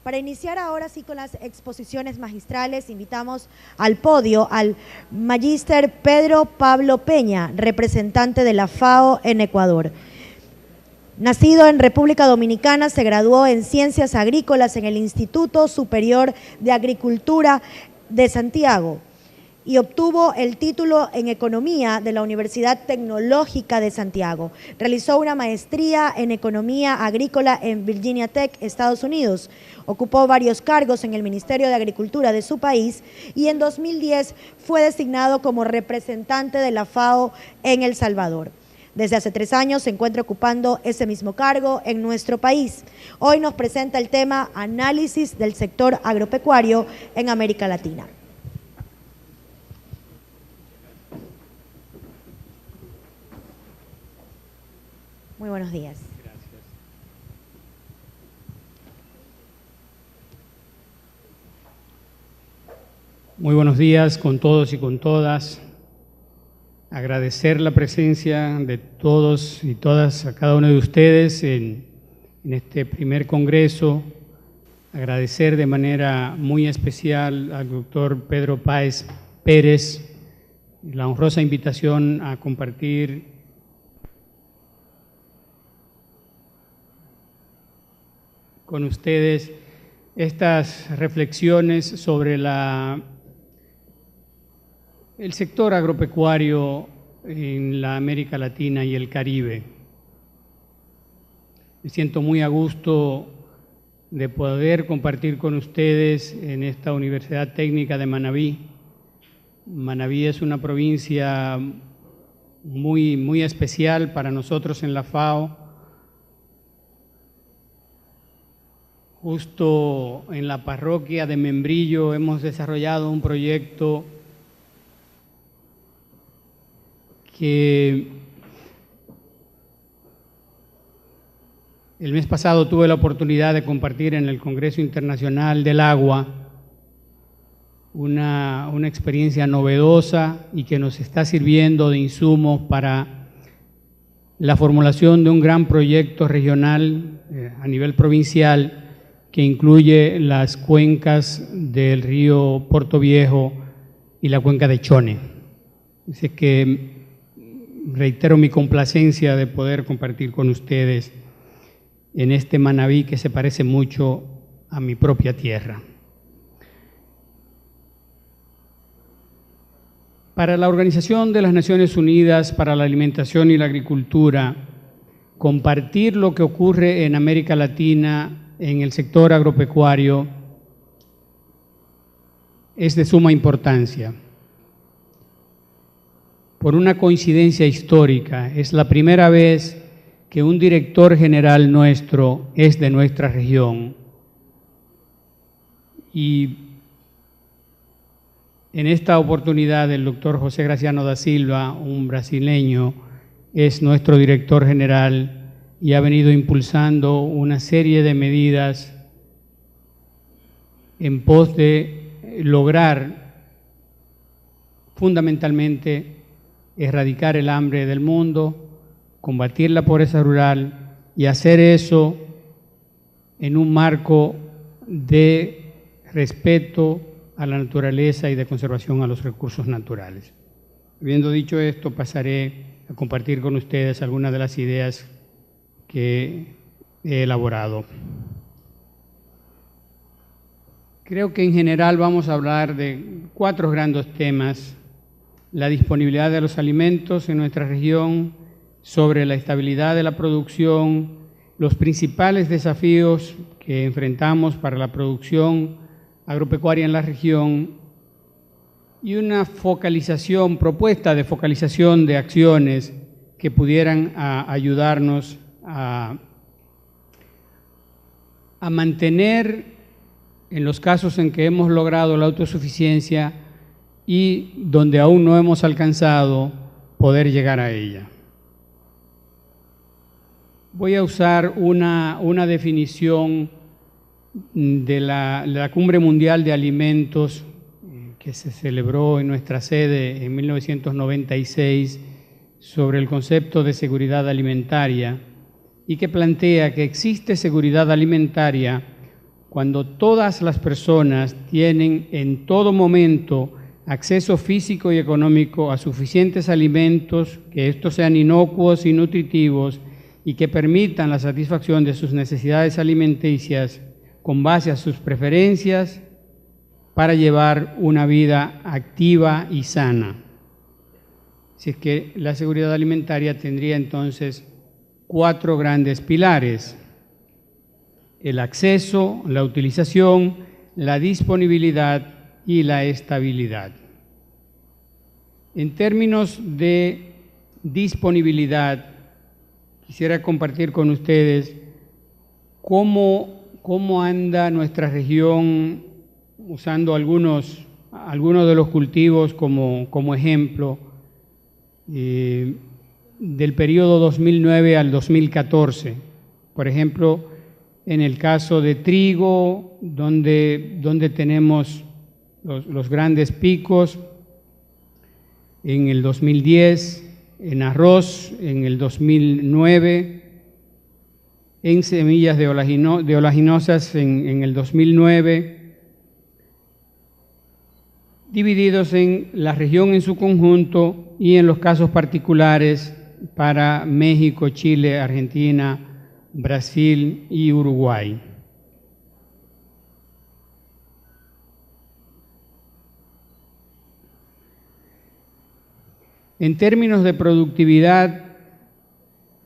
Para iniciar ahora sí con las exposiciones magistrales, invitamos al podio al magíster Pedro Pablo Peña, representante de la FAO en Ecuador. Nacido en República Dominicana, se graduó en Ciencias Agrícolas en el Instituto Superior de Agricultura de Santiago y obtuvo el título en Economía de la Universidad Tecnológica de Santiago. Realizó una maestría en Economía Agrícola en Virginia Tech, Estados Unidos. Ocupó varios cargos en el Ministerio de Agricultura de su país y en 2010 fue designado como representante de la FAO en El Salvador. Desde hace 3 años se encuentra ocupando ese mismo cargo en nuestro país. Hoy nos presenta el tema Análisis del sector agropecuario en América Latina. Muy buenos días. Gracias. Muy buenos días con todos y con todas. Agradecer la presencia de todos y todas, a cada uno de ustedes en este primer congreso. Agradecer de manera muy especial al doctor Pedro Páez Pérez la honrosa invitación a compartir con ustedes estas reflexiones sobre el sector agropecuario en la América Latina y el Caribe. Me siento muy a gusto de poder compartir con ustedes en esta Universidad Técnica de Manabí. Manabí es una provincia muy especial para nosotros en la FAO. Justo en la parroquia de Membrillo hemos desarrollado un proyecto que el mes pasado tuve la oportunidad de compartir en el Congreso Internacional del Agua, una experiencia novedosa y que nos está sirviendo de insumos para la formulación de un gran proyecto regional a nivel provincial que incluye las cuencas del río Puerto Viejo y la cuenca de Chone. Así que reitero mi complacencia de poder compartir con ustedes en este Manabí que se parece mucho a mi propia tierra. Para la Organización de las Naciones Unidas para la Alimentación y la Agricultura, compartir lo que ocurre en América Latina en el sector agropecuario es de suma importancia. Por una coincidencia histórica, es la primera vez que un director general nuestro es de nuestra región. Y en esta oportunidad el doctor José Graciano da Silva, un brasileño, es nuestro director general y ha venido impulsando una serie de medidas en pos de lograr fundamentalmente erradicar el hambre del mundo, combatir la pobreza rural y hacer eso en un marco de respeto a la naturaleza y de conservación a los recursos naturales. Habiendo dicho esto, pasaré a compartir con ustedes algunas de las ideas que he elaborado. Creo que en general vamos a hablar de 4 grandes temas: la disponibilidad de los alimentos en nuestra región, sobre la estabilidad de la producción, los principales desafíos que enfrentamos para la producción agropecuaria en la región y una propuesta de focalización de acciones que pudieran ayudarnos a mantener, en los casos en que hemos logrado la autosuficiencia y donde aún no hemos alcanzado, poder llegar a ella. Voy a usar una definición de la Cumbre Mundial de Alimentos que se celebró en nuestra sede en 1996 sobre el concepto de seguridad alimentaria y que plantea que existe seguridad alimentaria cuando todas las personas tienen en todo momento acceso físico y económico a suficientes alimentos, que estos sean inocuos y nutritivos y que permitan la satisfacción de sus necesidades alimenticias con base a sus preferencias para llevar una vida activa y sana. Así es que la seguridad alimentaria tendría entonces 4 grandes pilares: el acceso, la utilización, la disponibilidad y la estabilidad. En términos de disponibilidad, quisiera compartir con ustedes cómo anda nuestra región, usando algunos de los cultivos como ejemplo, del periodo 2009 al 2014. Por ejemplo, en el caso de trigo, donde tenemos los grandes picos, en el 2010, en arroz, en el 2009, en semillas de oleaginosas en el 2009, divididos en la región en su conjunto y en los casos particulares para México, Chile, Argentina, Brasil y Uruguay. En términos de productividad,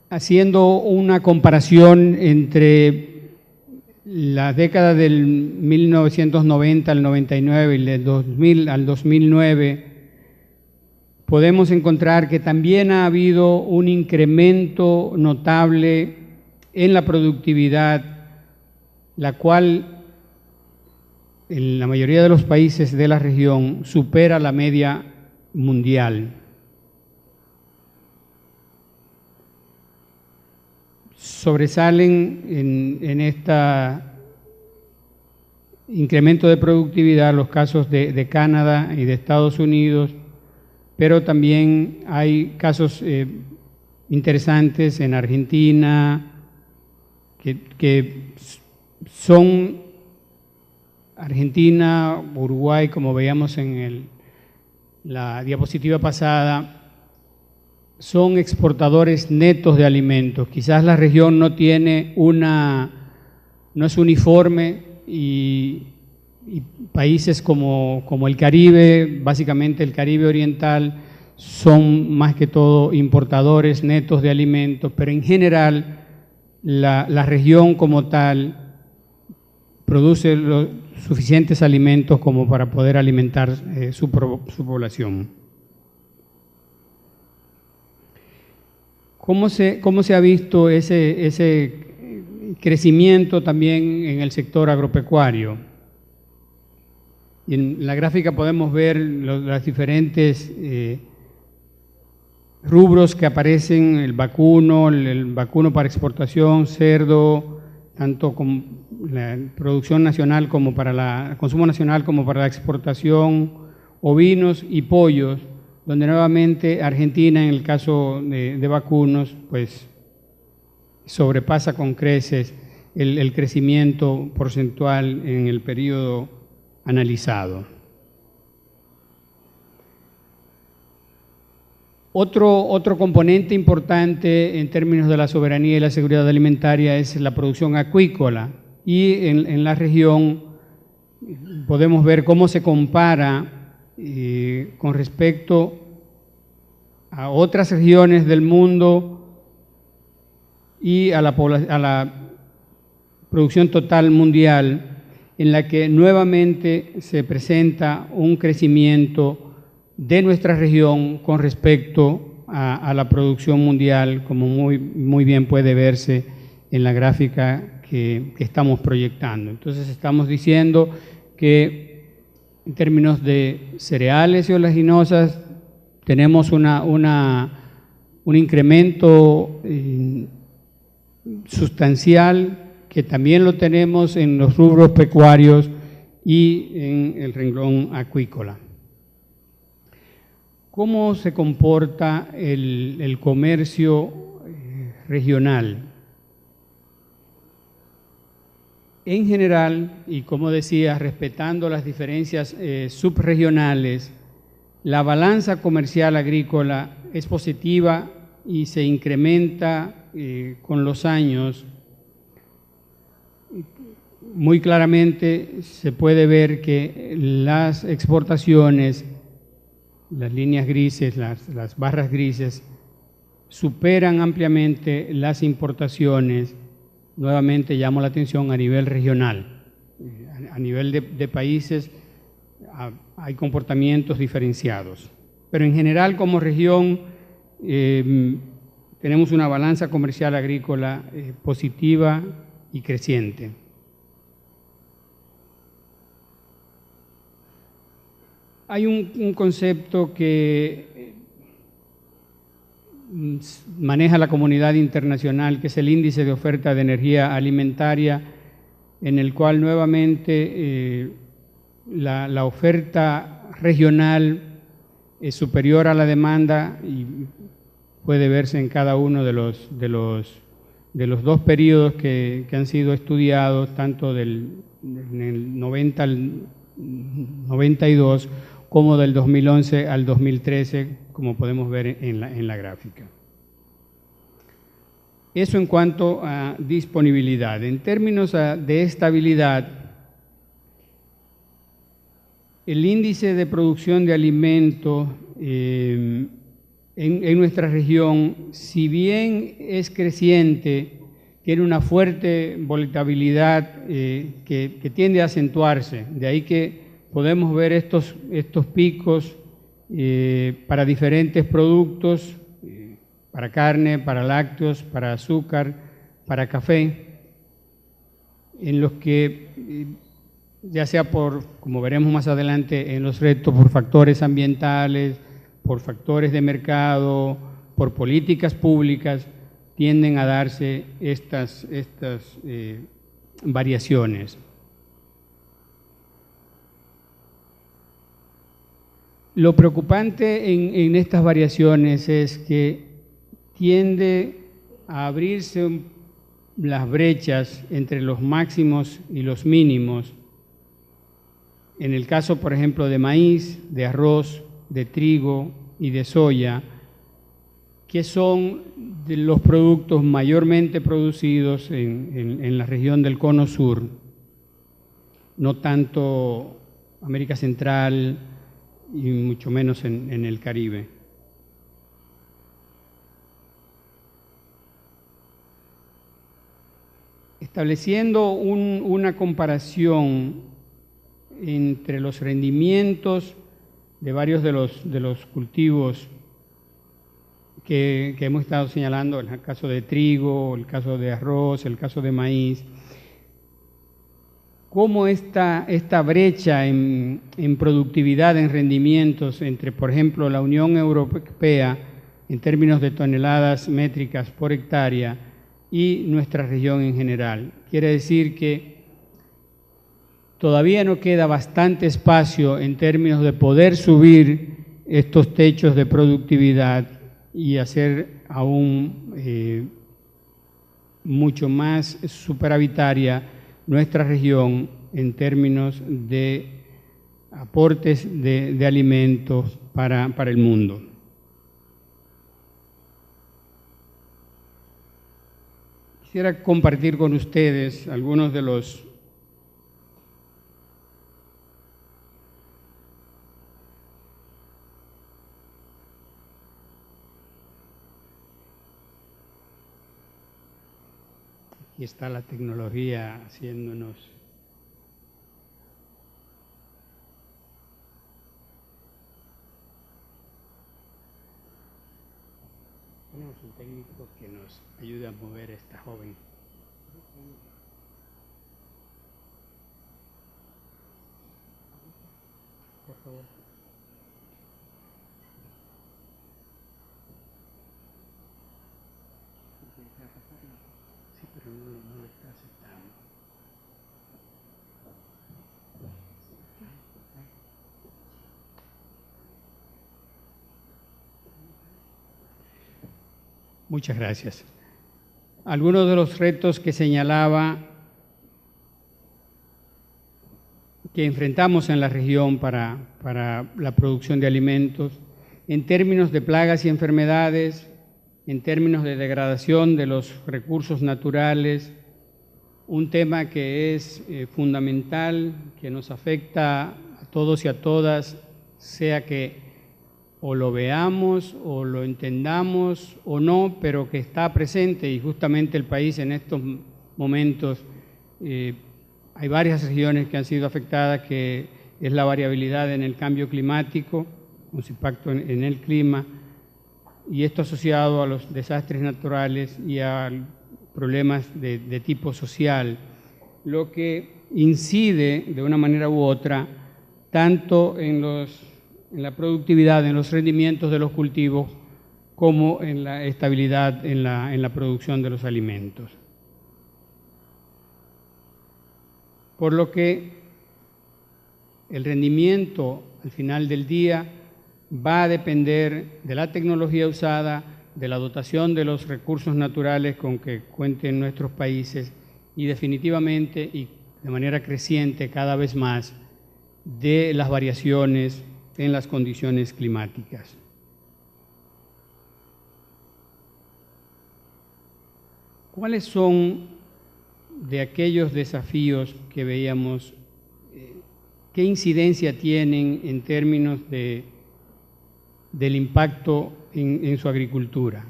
haciendo una comparación entre la década del 1990 al 99 y del 2000 al 2009, podemos encontrar que también ha habido un incremento notable en la productividad, la cual en la mayoría de los países de la región supera la media mundial. Sobresalen en este incremento de productividad los casos de Canadá y de Estados Unidos, pero también hay casos interesantes en Argentina, que son Argentina, Uruguay, como veíamos en la diapositiva pasada, son exportadores netos de alimentos. Quizás la región no es uniforme y países como el Caribe, básicamente el Caribe oriental, son más que todo importadores netos de alimentos, pero en general la región como tal produce los suficientes alimentos como para poder alimentar su población. ¿Cómo se ha visto ese crecimiento también en el sector agropecuario? Y en la gráfica podemos ver las diferentes rubros que aparecen: el vacuno para exportación, cerdo, tanto con la producción nacional como para el consumo nacional como para la exportación, ovinos y pollos, donde nuevamente Argentina, en el caso de vacunos, pues sobrepasa con creces el crecimiento porcentual en el periodo analizado. Otro componente importante en términos de la soberanía y la seguridad alimentaria es la producción acuícola, y en la región podemos ver cómo se compara con respecto a otras regiones del mundo y a la producción total mundial, en la que nuevamente se presenta un crecimiento de nuestra región con respecto a la producción mundial, como muy bien puede verse en la gráfica que estamos proyectando. Entonces estamos diciendo que en términos de cereales y oleaginosas tenemos un incremento sustancial, que también lo tenemos en los rubros pecuarios y en el renglón acuícola. ¿Cómo se comporta el comercio regional? En general, y como decía, respetando las diferencias subregionales, la balanza comercial agrícola es positiva y se incrementa con los años. Muy claramente se puede ver que las exportaciones, las líneas grises, las barras grises, superan ampliamente las importaciones. Nuevamente llamo la atención a nivel regional. A nivel de países hay comportamientos diferenciados. Pero en general, como región, tenemos una balanza comercial agrícola positiva y creciente. Hay un concepto que maneja la comunidad internacional, que es el índice de oferta de energía alimentaria, en el cual nuevamente la oferta regional es superior a la demanda y puede verse en cada uno de los dos periodos que han sido estudiados, tanto del 90 al 92 como del 2011 al 2013, como podemos ver en la gráfica. Eso en cuanto a disponibilidad. En términos de estabilidad, el índice de producción de alimentos en nuestra región, si bien es creciente, tiene una fuerte volatilidad que tiende a acentuarse. De ahí que podemos ver estos picos para diferentes productos, para carne, para lácteos, para azúcar, para café, en los que ya sea como veremos más adelante en los retos, por factores ambientales, por factores de mercado, por políticas públicas, tienden a darse estas variaciones. Lo preocupante en estas variaciones es que tiende a abrirse las brechas entre los máximos y los mínimos. En el caso, por ejemplo, de maíz, de arroz, de trigo y de soya, que son de los productos mayormente producidos en la región del Cono Sur, no tanto América Central y mucho menos en el Caribe. Estableciendo una comparación entre los rendimientos de varios de los cultivos que hemos estado señalando, el caso de trigo, el caso de arroz, el caso de maíz, cómo esta brecha en productividad, en rendimientos entre, por ejemplo, la Unión Europea en términos de toneladas métricas por hectárea y nuestra región en general. Quiere decir que todavía no queda bastante espacio en términos de poder subir estos techos de productividad y hacer aún mucho más superavitaria nuestra región en términos de aportes de alimentos para el mundo. Quisiera compartir con ustedes algunos de los Aquí está la tecnología haciéndonos. Tenemos un técnico que nos ayuda a mover a esta joven. Por favor. Sí, pero no lo está aceptando. Muchas gracias. Algunos de los retos que señalaba que enfrentamos en la región para la producción de alimentos, en términos de plagas y enfermedades, en términos de degradación de los recursos naturales, un tema que es fundamental, que nos afecta a todos y a todas, sea que o lo veamos o lo entendamos o no, pero que está presente, y justamente el país en estos momentos hay varias regiones que han sido afectadas, que es la variabilidad en el cambio climático, con su impacto en el clima, y esto asociado a los desastres naturales y a problemas de tipo social, lo que incide de una manera u otra tanto en la productividad, en los rendimientos de los cultivos, como en la estabilidad en la producción de los alimentos. Por lo que el rendimiento al final del día va a depender de la tecnología usada, de la dotación de los recursos naturales con que cuenten nuestros países y definitivamente y de manera creciente cada vez más de las variaciones en las condiciones climáticas. ¿Cuáles son de aquellos desafíos que veíamos, qué incidencia tienen en términos del impacto en su agricultura?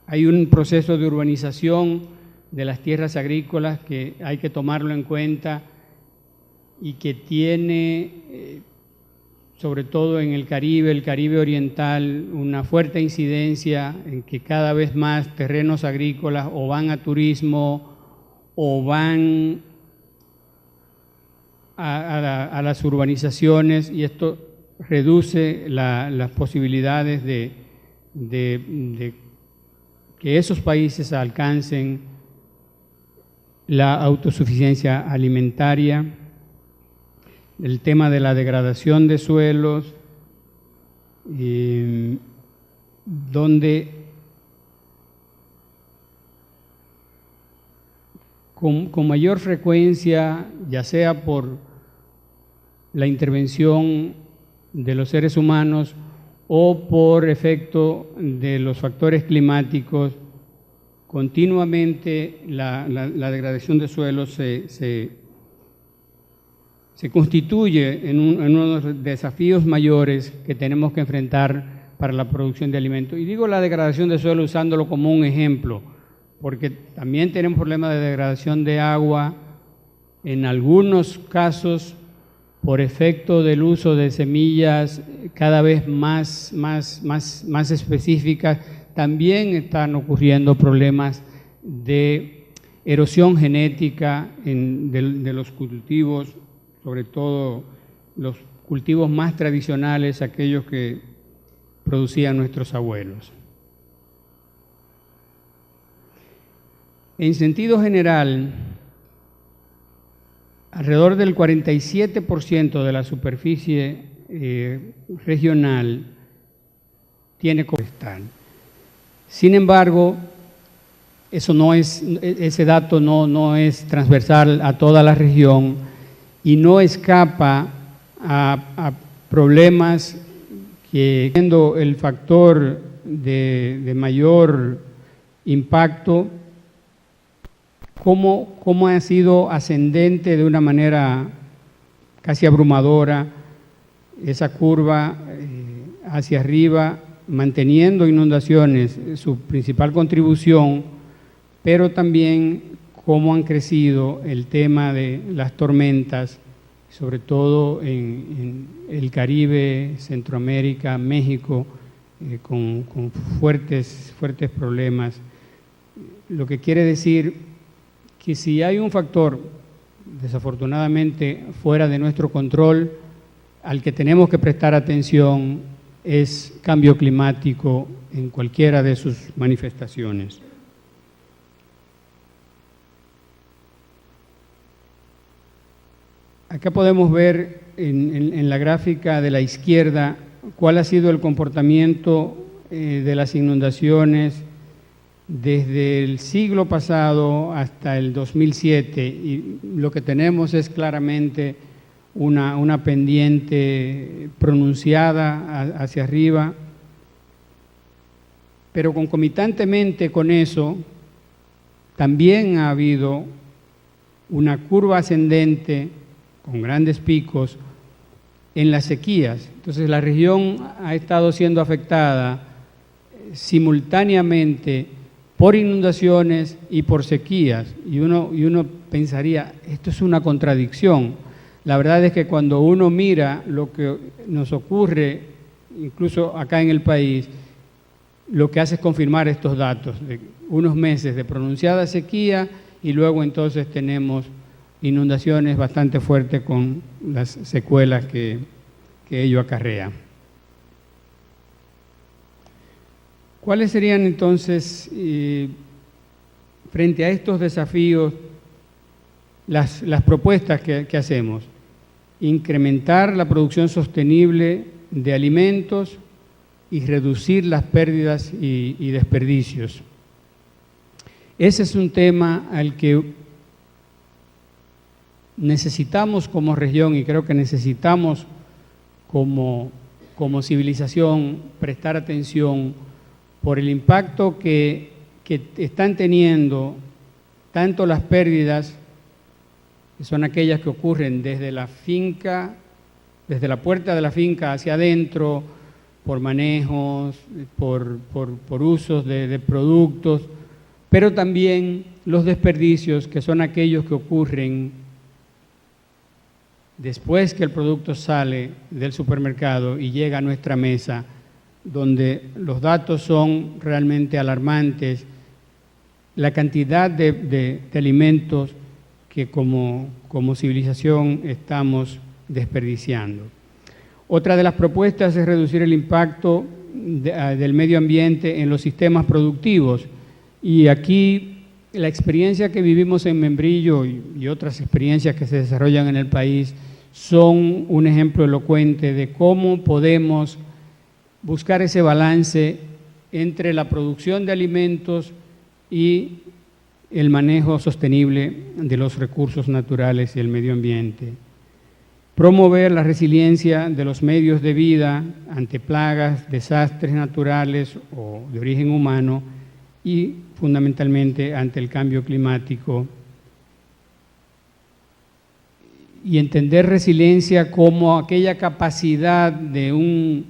Hay un proceso de urbanización de las tierras agrícolas que hay que tomarlo en cuenta y que tiene, sobre todo en el Caribe oriental, una fuerte incidencia en que cada vez más terrenos agrícolas o van a turismo o van a las urbanizaciones, y esto reduce las posibilidades de que esos países alcancen la autosuficiencia alimentaria, el tema de la degradación de suelos, donde con mayor frecuencia, ya sea por la intervención de los seres humanos o por efecto de los factores climáticos, continuamente la degradación de suelos se constituye en uno de los desafíos mayores que tenemos que enfrentar para la producción de alimentos. Y digo la degradación de suelo usándolo como un ejemplo, porque también tenemos problemas de degradación de agua, en algunos casos por efecto del uso de semillas cada vez más específicas. También están ocurriendo problemas de erosión genética de los cultivos, sobre todo los cultivos más tradicionales, aquellos que producían nuestros abuelos. En sentido general, alrededor del 47% de la superficie regional tiene forestal. Sin embargo, ese dato no es transversal a toda la región y no escapa a problemas que, siendo el factor de mayor impacto, cómo ha sido ascendente de una manera casi abrumadora esa curva hacia arriba, manteniendo inundaciones su principal contribución, pero también cómo han crecido el tema de las tormentas, sobre todo en el Caribe, Centroamérica, México, con fuertes problemas. Lo que quiere decir que si hay un factor, desafortunadamente, fuera de nuestro control, al que tenemos que prestar atención, es cambio climático en cualquiera de sus manifestaciones. Acá podemos ver en la gráfica de la izquierda cuál ha sido el comportamiento de las inundaciones desde el siglo pasado hasta el 2007, y lo que tenemos es claramente una pendiente pronunciada hacia arriba, pero concomitantemente con eso también ha habido una curva ascendente con grandes picos en las sequías. Entonces la región ha estado siendo afectada simultáneamente por inundaciones y por sequías, y uno pensaría, esto es una contradicción. La verdad es que cuando uno mira lo que nos ocurre, incluso acá en el país, lo que hace es confirmar estos datos, de unos meses de pronunciada sequía y luego entonces tenemos inundaciones bastante fuertes con las secuelas que ello acarrea. ¿Cuáles serían entonces, frente a estos desafíos, las propuestas que hacemos? Incrementar la producción sostenible de alimentos y reducir las pérdidas y desperdicios. Ese es un tema al que necesitamos como región, y creo que necesitamos como civilización prestar atención por el impacto que están teniendo tanto las pérdidas, que son aquellas que ocurren desde la finca, desde la puerta de la finca hacia adentro, por manejos, por usos de productos, pero también los desperdicios, que son aquellos que ocurren después que el producto sale del supermercado y llega a nuestra mesa, donde los datos son realmente alarmantes, la cantidad de alimentos que como civilización estamos desperdiciando. Otra de las propuestas es reducir el impacto del medio ambiente en los sistemas productivos, y aquí la experiencia que vivimos en Membrillo y otras experiencias que se desarrollan en el país son un ejemplo elocuente de cómo podemos buscar ese balance entre la producción de alimentos y el manejo sostenible de los recursos naturales y el medio ambiente. Promover la resiliencia de los medios de vida ante plagas, desastres naturales o de origen humano y fundamentalmente ante el cambio climático. Y entender resiliencia como aquella capacidad de un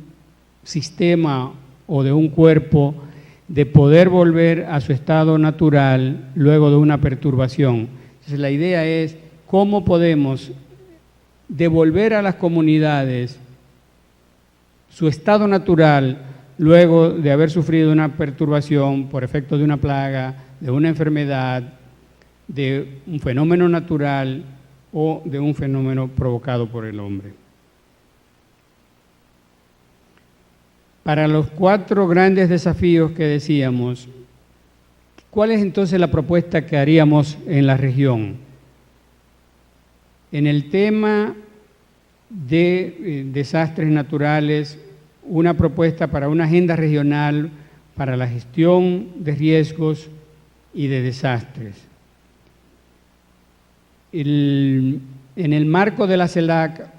sistema o de un cuerpo de poder volver a su estado natural luego de una perturbación. Entonces la idea es cómo podemos devolver a las comunidades su estado natural luego de haber sufrido una perturbación por efecto de una plaga, de una enfermedad, de un fenómeno natural o de un fenómeno provocado por el hombre. Para los 4 grandes desafíos que decíamos, ¿cuál es entonces la propuesta que haríamos en la región? En el tema de desastres naturales, una propuesta para una agenda regional para la gestión de riesgos y de desastres. En el marco de la CELAC,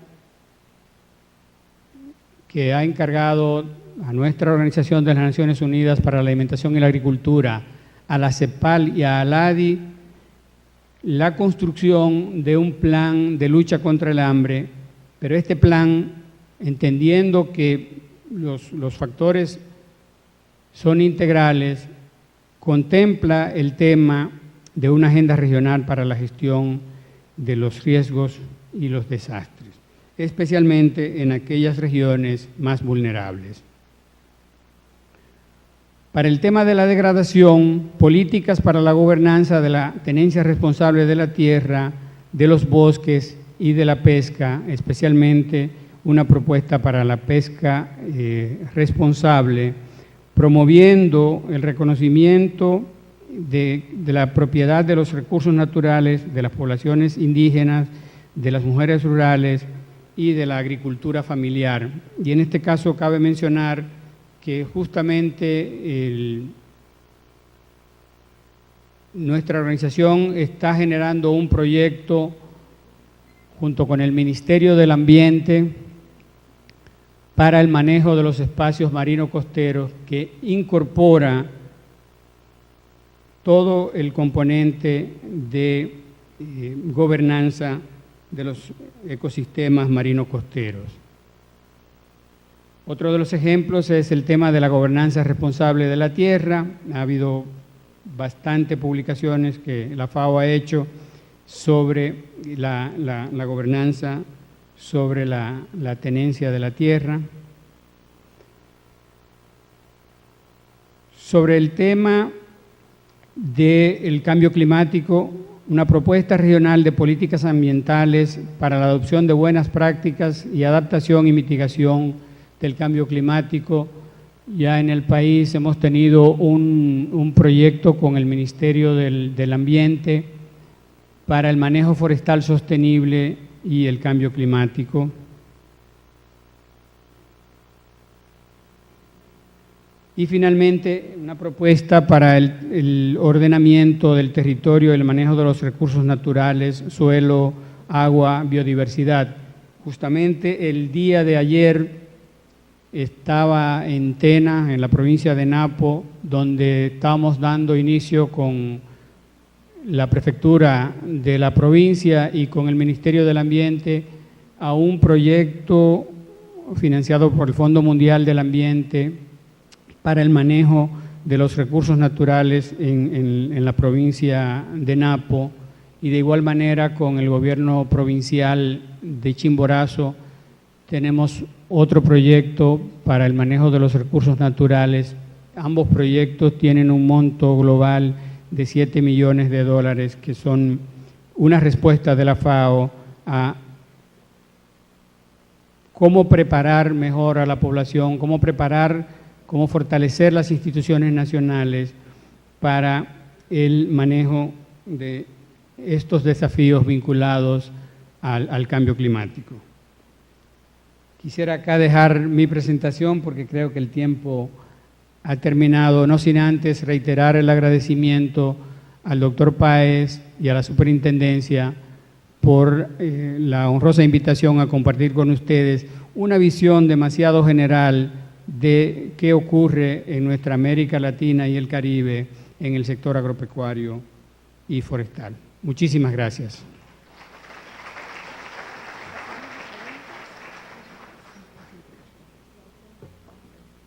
que ha encargado a nuestra Organización de las Naciones Unidas para la Alimentación y la Agricultura, a la CEPAL y a ALADI, la construcción de un plan de lucha contra el hambre, pero este plan, entendiendo que los factores son integrales, contempla el tema de una agenda regional para la gestión de los riesgos y los desastres, especialmente en aquellas regiones más vulnerables. Para el tema de la degradación, políticas para la gobernanza de la tenencia responsable de la tierra, de los bosques y de la pesca, especialmente una propuesta para la pesca responsable, promoviendo el reconocimiento de la propiedad de los recursos naturales de las poblaciones indígenas, de las mujeres rurales y de la agricultura familiar. Y en este caso cabe mencionar que justamente nuestra organización está generando un proyecto junto con el Ministerio del Ambiente para el manejo de los espacios marinos costeros que incorpora todo el componente de gobernanza de los ecosistemas marinos costeros. Otro de los ejemplos es el tema de la gobernanza responsable de la tierra. Ha habido bastantes publicaciones que la FAO ha hecho sobre la gobernanza, sobre la tenencia de la tierra. Sobre el tema del cambio climático, una propuesta regional de políticas ambientales para la adopción de buenas prácticas y adaptación y mitigación del cambio climático. Ya en el país hemos tenido un proyecto con el Ministerio del Ambiente para el manejo forestal sostenible y el cambio climático. Y finalmente, una propuesta para el ordenamiento del territorio y el manejo de los recursos naturales, suelo, agua, biodiversidad. Justamente el día de ayer estaba en Tena, en la provincia de Napo, donde estábamos dando inicio con la prefectura de la provincia y con el Ministerio del Ambiente a un proyecto financiado por el Fondo Mundial del Ambiente para el manejo de los recursos naturales en la provincia de Napo, y de igual manera con el gobierno provincial de Chimborazo tenemos otro proyecto para el manejo de los recursos naturales. Ambos proyectos tienen un monto global de $7 millones, que son una respuesta de la FAO a cómo preparar mejor a la población, cómo fortalecer las instituciones nacionales para el manejo de estos desafíos vinculados al cambio climático. Quisiera acá dejar mi presentación porque creo que el tiempo ha terminado, no sin antes reiterar el agradecimiento al doctor Páez y a la superintendencia por la honrosa invitación a compartir con ustedes una visión demasiado general de qué ocurre en nuestra América Latina y el Caribe en el sector agropecuario y forestal. Muchísimas gracias.